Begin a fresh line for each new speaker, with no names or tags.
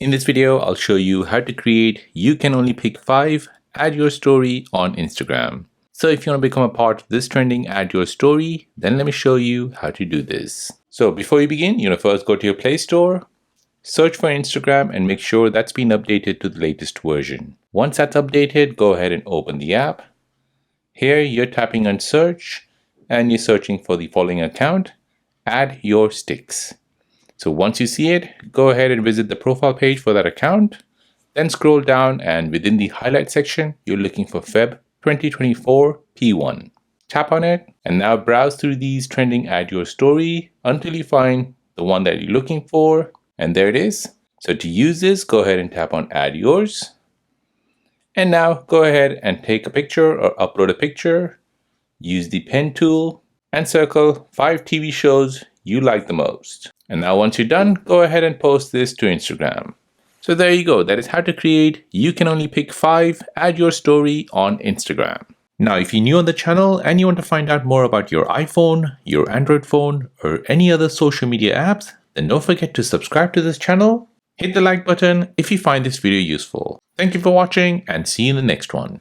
In this video, I'll show you how to create You Can Only Pick 5 Add Your Story on Instagram. So if you want to become a part of this trending Add Your Story, then let me show you how to do this. So before you begin, you want to first go to your Play Store, search for Instagram and make sure that's been updated to the latest version. Once that's updated, go ahead and open the app. Here you're tapping on search and you're searching for the following account, Add Your Sticks. So once you see it, go ahead and visit the profile page for that account. Then scroll down and within the highlight section, you're looking for Feb 2024 P1. Tap on it and now browse through these trending Add Your Story until you find the one that you're looking for. And there it is. So to use this, go ahead and tap on Add Yours. And now go ahead and take a picture or upload a picture. Use the pen tool and circle 5 TV shows you like the most. And now once you're done, go ahead and post this to Instagram. So there you go. That is how to create You Can Only Pick 5 Add Your Story on Instagram. Now, if you're new on the channel and you want to find out more about your iPhone, your Android phone, or any other social media apps, then don't forget to subscribe to this channel. Hit the like button if you find this video useful. Thank you for watching and see you in the next one.